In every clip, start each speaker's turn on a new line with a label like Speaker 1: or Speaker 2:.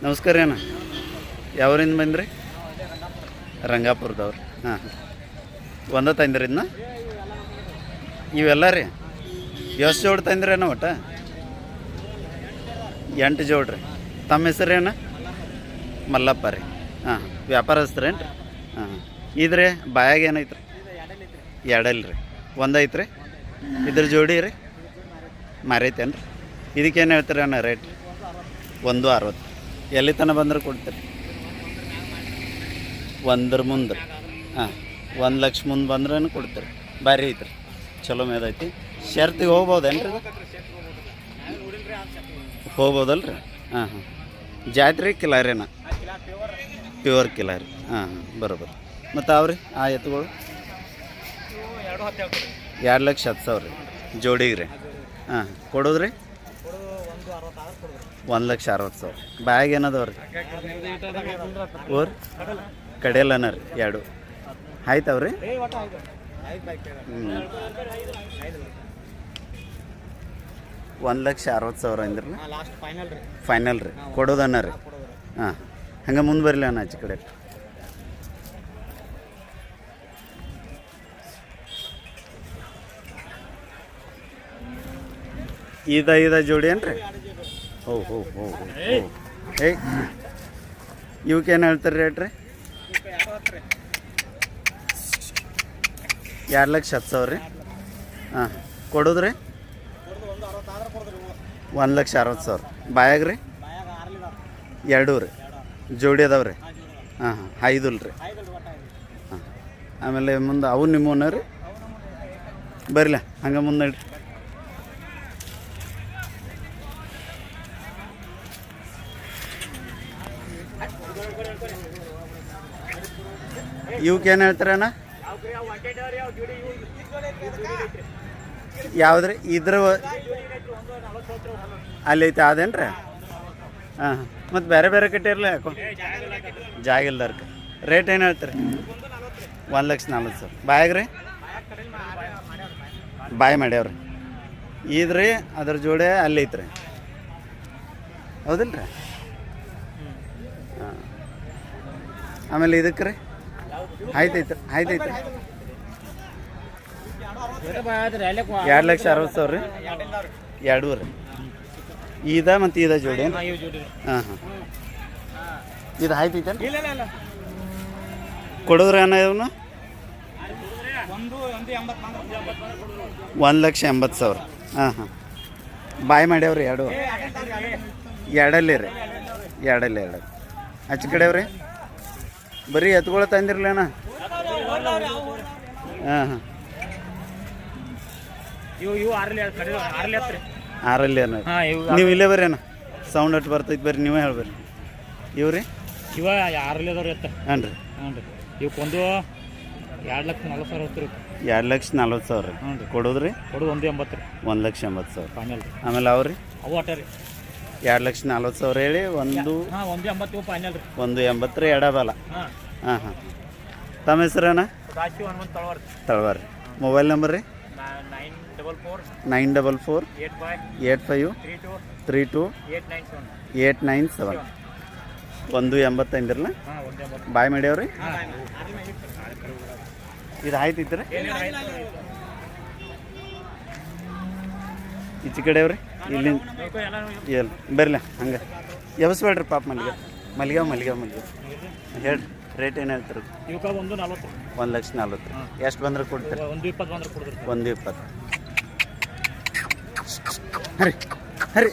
Speaker 1: ನಮಸ್ಕಾರ ಅಣ್ಣ. ಯಾವ್ರಿಂದ ಬಂದ್ರಿ? ರಂಗಾಪುರದವ್ರು. ಹಾಂ ಒಂದ ತಂದ್ರಿ ಇದನ್ನ? ಇವೆಲ್ಲ ರೀ ಎಷ್ಟು ಜೋಡಿ ತಂದ್ರಿ ಅಣ್ಣ? ಒಟ್ಟು 8 ಜೋಡ್ರಿ. ತಮ್ಮ ಹೆಸರು ಅಣ್ಣ? ಮಲ್ಲಪ್ಪ ರೀ. ಹಾಂ ವ್ಯಾಪಾರಸ್ತ್ರೇನು ರೀ? ಹಾಂ ಇದ್ರಿ ಬಾಯಾಗ ಏನೈತ್ರಿ? ಎರಡಲ್ಲ ರೀ. ಒಂದೈತ್ರಿ ಇದ್ರ ಜೋಡಿ ರೀ? ಮಾರೈತೇನು ರೀ? ಇದಕ್ಕೇನು ಹೇಳ್ತೀರಿ ಅಣ್ಣ ರೇಟ್? 1.60. ಎಲ್ಲಿ ತನಕ ಬಂದ್ರೆ ಕೊಡ್ತೀರಿ? 1 ಮುಂದೆ. ಹಾಂ 1 ಲಕ್ಷ ಮುಂದೆ ಬಂದ್ರೂ ಕೊಡ್ತೀರಿ. ಭಾರಿ ಐತ್ರಿ, ಚಲೋ ಮೇದೈತಿ. ಶರ್ತಿಗೆ ಹೋಗ್ಬೋದೇನು ರೀ? ಹೋಗ್ಬೋದಲ್ಲ ರೀ? ಹಾಂ ಹಾಂ ಜಾತ್ರೆ ಕಿಲಾರಿನ? ಪ್ಯೂರ್ ಕಿಲಾರಿ. ಹಾಂ ಹಾಂ ಬರೋಬರು. ಮತ್ತು ಅವ್ರಿ ಆ ಎತ್ತುಗಳು 2,10,000 ರೀ ಜೋಡಿಗೆ ರೀ? ಹಾಂ ಕೊಡೋದ್ರಿ? 1,60,000. ಬ್ಯಾಗ್ ಏನದವ ರೀ? ಊರು ಕಡೆಯಲ್ಲನ ರೀ 2 ಆಯ್ತವ್ರಿ? ಹ್ಞೂ 1,60,000 ಅಂದ್ರಿ? ಫೈನಲ್ ರೀ ಕೊಡೋದನ್ನ ರೀ? ಹಾಂ ಹಂಗೆ ಮುಂದೆ ಬರಲಿ ಅಣ್ಣ ಆಚೆ ಕಡೆ. ಇದ ಜೋಡಿ ಏನು ರೀ? ಓ ಹೋ ಹೋ ಹೋ ಏಯ್ ಇವಕ್ಕೇನು ಹೇಳ್ತಾರೆ ರೇಟ್ ರೀ? 2,10,000 ರೀ? ಹಾಂ ಕೊಡೋದ್ರಿ? 1,60,000. ಬಾಯಾಗ ರೀ? 2 ರೀ ಜೋಡಿ ಅದಾವ ರೀ? ಹಾಂ ಹಾಂ 5 ರೀ? ಹಾಂ ಆಮೇಲೆ ಮುಂದೆ ಅವು ನಿಮ್ಮವನ್ನ ರೀ? ಬರಲ ಹಂಗೆ ಮುಂದೆ ನಡ್ರಿ. ಇವಕ್ಕೇನು ಹೇಳ್ತಾರೆ ಅಣ್ಣ? ಯಾವುದ್ರಿ ಇದ್ರ ಅಲ್ಲಿ ಐತೆ ಅದೇನು ರೀ? ಹಾಂ ಹಾಂ ಮತ್ತು ಬೇರೆ ಬೇರೆ ಕಟ್ಟಿರಲ್ಲ ಯಾಕೋ ಜಾಗ ಇಲ್ದಾರ್ಕ. ರೇಟ್ ಏನು ಹೇಳ್ತಾರೆ? 1,40,000. ಬಾಯಾಗ ರೀ? ಬಾಯ್ ಮಾಡ್ಯಾವ್ರಿ. ಇದ್ರಿ ಅದ್ರ ಜೋಡಿ ಅಲ್ಲಿ ಐತ್ರಿ ಹೌದಿಲ್ಲ ರೀ? ಹಾಂ ಆಮೇಲೆ ಇದಕ್ಕೆ ರೀ? ಆಯ್ತೈತ್ರಿ 2,60,000 ರೀ? 2 ರೀ ಇದ ಮತ್ತು ಇದ ಜೋಡಿ? ಹಾಂ ಹಾಂ ಇದು ಆಯ್ತೈತೆ ಕೊಡೋದ್ರಿ ಅಣ್ಣ ಇವನು? 1,80,000. ಹಾಂ ಹಾಂ ಬಾಯ್ ಮಾಡ್ಯಾವ್ರಿ 2 ಎರಡಲ್ಲಿ ರೀ? 2 ಆಚೆ ಕಡೆಯವ್ರಿ? ಬರೀ ಎತ್ಕೊಳ ತಂದಿರಲಿ ಅಣ್ಣ? ಹಾಂ ಹಾಂ 6 ಅನ್ನ ನೀವು ಇಲ್ಲೇ ಬರ್ರಿ ಅಣ್ಣ. ಸೌಂಡ್ ಅಟ್ಟು ಬರ್ತೈತೆ ಬರ್ರಿ ನೀವೇ ಹೇಳ್ಬರ್ರಿ. ಇವ್ರಿ
Speaker 2: ಇವ 6 ಅದಾವ್ರಿ?
Speaker 1: ಹಾಂ ರೀ
Speaker 2: ಇವಕ್ಕೊಂದು 2,40,000 ರೀ.
Speaker 1: 2,40,000 ರೀ? ಕೊಡೋದ್ರಿ?
Speaker 2: ಕೊಡೋದು 1,80,000 ರೀ.
Speaker 1: 1,80,000
Speaker 2: ಫೈನಲ್ ರೀ.
Speaker 1: ಆಮೇಲೆ ಅವ್ರಿ
Speaker 2: ಅವು ಅಟ್ಟ ರೀ?
Speaker 1: 2,40,000 ಹೇಳಿ
Speaker 2: 1,80,000 ಫೈನಲ್ ರೀ.
Speaker 1: 1,80,000 ರೀ ಎಡಬಲ?
Speaker 2: ಹಾಂ
Speaker 1: ಹಾಂ ಹಾಂ ತಮ್ಮ ಹೆಸರಣ್ಣ? ತಳವಾರ ರೀ. ಮೊಬೈಲ್ ನಂಬರ್ ರೀ? 944 85 32 897. 1,80 ಅಂದಿರಲ್ಲ? ಬಾಯ್ ಮಾಡ್ಯಾವ್ರಿ? ಇದು ಆಯ್ತೈತ್ರಿ? ಈಚೆ ಕಡೆಯವ್ರಿ? ಇಲ್ಲಿ ಎಲ್ಲಿ ಬರಲ ಹಂಗೆ ಎಬ್ಸ್ಬೇಡ್ರಿ ಪಾಪ. ಮಲ್ಲಿಗೆ ಹೇಳ್ರಿ ರೇಟ್ ಏನು ಹೇಳ್ತೀರಿ? 1,40,000. ಎಷ್ಟು ಬಂದ್ರೆ ಕೊಡ್ತೀರಿ? 1,20. ಹರಿ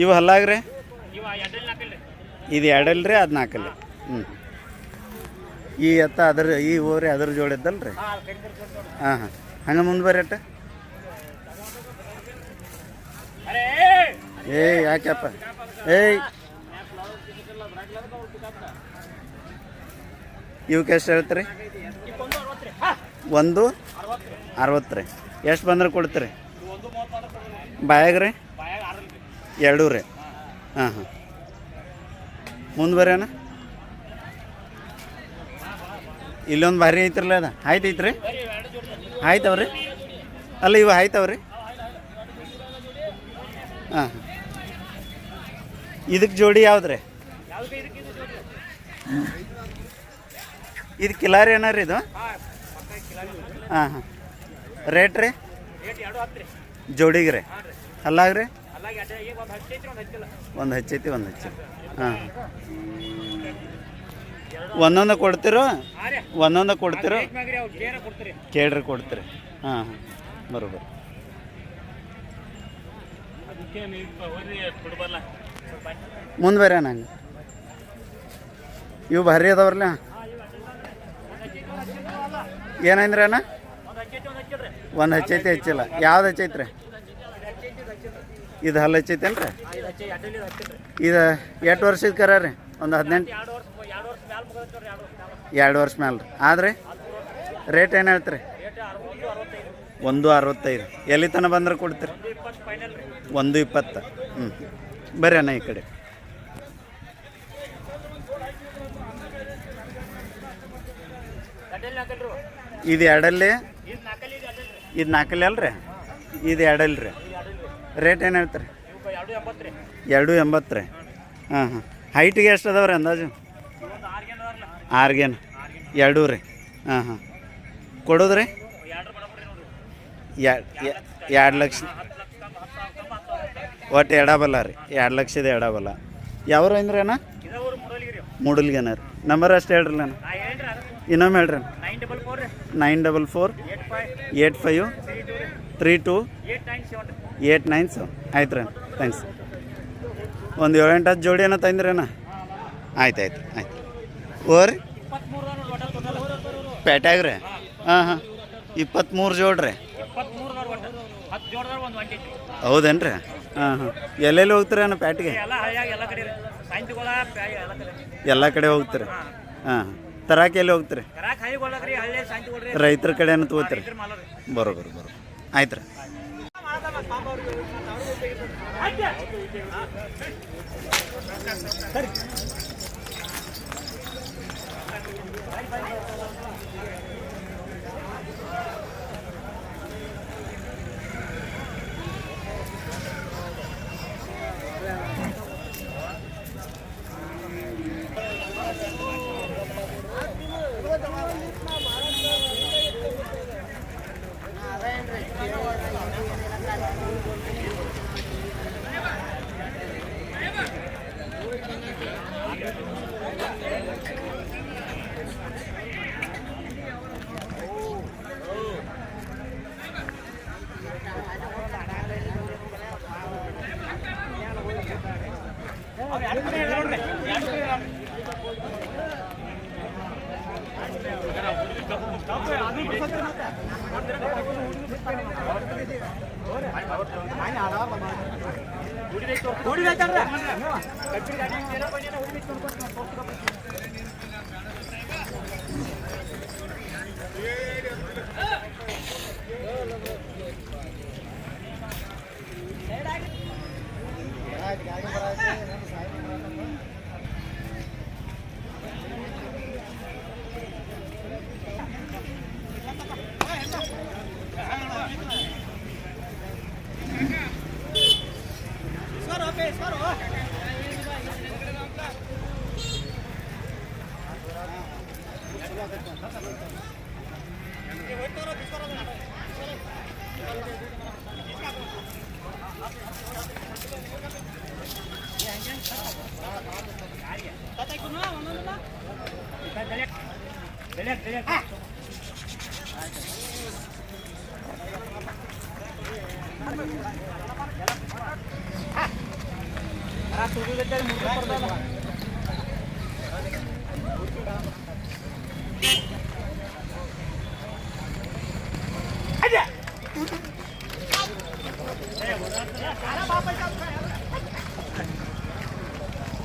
Speaker 1: ಇವು ಹಲ್ಲಾಗ್ರಿ? ಇದು 2 ರೀ? ಅದು 4 ಹ್ಞೂ ಈ ಎತ್ತ ಅದ್ರ ಈ ಊರಿ ಅದ್ರ ಜೋಡಿದ್ದಲ್ಲ ರೀ? ಹಾಂ ಹಾಂ ಹಂಗೆ ಮುಂದೆ ಬರ್ರಿ ಅಟ್ಟ. ಏಯ್ ಯಾಕೆಪ್ಪ ಏಯ್ ಇವಕ್ಕೆ ಎಷ್ಟು ಹೇಳ್ತೀರಿ? 1,60,000 ರೀ. ಎಷ್ಟು ಬಂದ್ರೆ ಕೊಡ್ತೀರಿ? ಬಾಯಾಗ ರೀ? 2 ರೀ? ಹಾಂ ಹಾಂ ಮುಂದೆ ಬರ್ರಿ ಅಣ್ಣ. ಇಲ್ಲೊಂದು ಭಾರಿ ಐತ್ರಲ್ಲ ಅದ ಆಯ್ತೈತ್ರಿ? ಆಯ್ತವ್ರಿ? ಅಲ್ಲ ಇವು ಆಯ್ತವ್ರಿ ಹಾಂ ಇದಕ್ಕೆ ಜೋಡಿ ಯಾವ್ದ್ರಿ ಇದು ಕಿಲಾರಿ ಏನಾರ ಇದು ಹಾಂ ಹಾಂ ರೇಟ್ ರೀ ಜೋಡಿಗೆ ರೀ ಅಲ್ಲಾಗ್ರಿ ಒಂದು ಹಚ್ಚೈತಿ ಒಂದು ಹಚ್ಚಿ ಹಾಂ ಒಂದೊಂದು ಕೊಡ್ತಿರೋ ಒಂದೊಂದು ಕೊಡ್ತಿರೋ ಕೇಳ್ರಿ ಕೊಡ್ತೀರಿ ಹಾಂ ಹಾಂ ಬರೋಬರ್ ಮುಂದೆ ಬೇರೆ ನಂಗೆ ಇವು ಭಾರಿ ಅದಾವ್ರಲ್ಲ ಏನಂದ್ರಿ ಅಣ್ಣ ಒಂದು ಹಚ್ಚೈತಿ ಹಚ್ಚಿಲ್ಲ ಯಾವ್ದು ಹಚ್ಚೈತ್ರಿ ಇದು ಹಲ್ಲು ಹಚ್ಚೈತೇನು ರೀ ಇದು ಎಷ್ಟು ವರ್ಷದ ಕರ ರೀ ಒಂದು 18 2 ವರ್ಷ ಮ್ಯಾಲೆ ರೀ ಆದ್ರೆ ರೇಟ್ ಏನು ಹೇಳ್ತೀರಿ 1.65 ಎಲ್ಲಿ ತನಕ ಬಂದ್ರೆ ಕೊಡ್ತೀರಿ 1.20 ಹ್ಞೂ ಬರ್ರಿ ಅಣ್ಣ ಈ ಕಡೆ ಇದು ಎರಡಲ್ಲಿ ಇದು ನಾಲ್ಕಲ್ಲಿ ಅಲ್ರಿ ಇದು ಎರಡಲ್ಲಿ ರೀ ರೇಟ್ ಏನು ಹೇಳ್ತೀರಿ 2.80 ರೀ ಹಾಂ ಹಾಂ ಹೈಟಿಗೆ ಎಷ್ಟು ಅದಾವ್ರಿ ಅಂದಾಜು 6 ಗೇನು 2 ರೀ ಹಾಂ ಹಾಂ ಕೊಡೋದು ರೀ 2 ಲಕ್ಷ ಒಟ್ಟು ಎಡಬಲ್ಲ ರೀ 2 ಲಕ್ಷದ ಎಡಬಲ್ಲ ಯಾವ್ರು ಅಂದ್ರಿ ಅಣ್ಣ ಮೂಡಲ್ಗೆನ ರೀ ನಂಬರ್ ಅಷ್ಟು ಹೇಳ್ರಿ ಅಣ್ಣ ಇನ್ನೊಮ್ಮೆ ಹೇಳ್ರಿ 944 85 32 897 ಆಯ್ತು ರೀ ಥ್ಯಾಂಕ್ಸ್ ಒಂದು 7-8 ಜೋಡಿ ಏನೋ ತಂದ್ರಿ ಅಣ್ಣ ಆಯ್ತು ಆಯ್ತು ಆಯ್ತು ಓರಿ ಪೇಟ್ಯಾಗ ರೀ ಹಾಂ ಹಾಂ 23 ಜೋಡ್ರಿ ಹೌದೇನು ರೀ ಹಾಂ ಹಾಂ ಎಲ್ಲೆಲ್ಲಿ ಹೋಗ್ತೀರಿ ಅಣ್ಣ ಪ್ಯಾಟಿಗೆ ಎಲ್ಲ ಕಡೆ ಹೋಗ್ತೀರಿ ಹಾಂ ತರಾಕೆ ಎಲ್ಲಿ ಹೋಗ್ತೀರಿ ರೈತರ ಕಡೆನೂ ತೊಗೋತೀರಿ ಬರೋಬರು ಆಯ್ತು ರೀ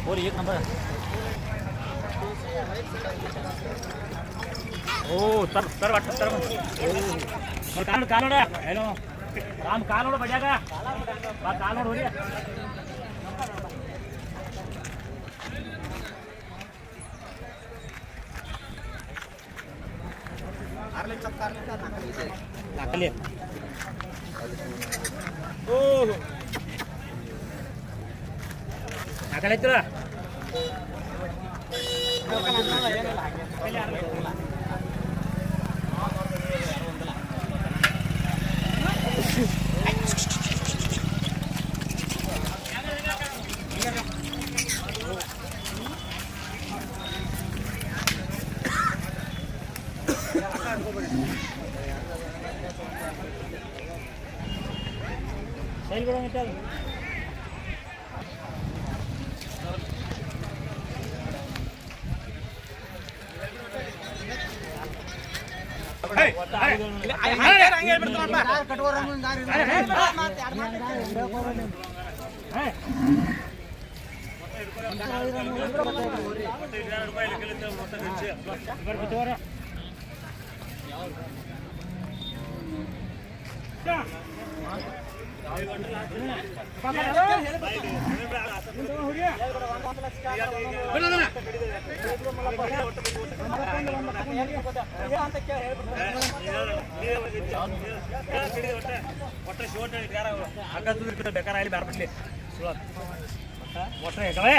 Speaker 2: और एक नंबर ओ तर वाटतं तर कान कान हॅलो राम कान बढ़िया का कान हो रही है ಆ ಕಡೆ ಐತ್ರ ಸೈಲ್ ಬಿಡೋ ಮತ್ತೆ ಅದು ಒಟ್ಟರೆ ಶೋಟ್ ಬೇಕಾರೆ ಅಲ್ಲಿ ಬೇರೆ ಬಿಡ್ಲಿ ಒಟ್ಟರೆ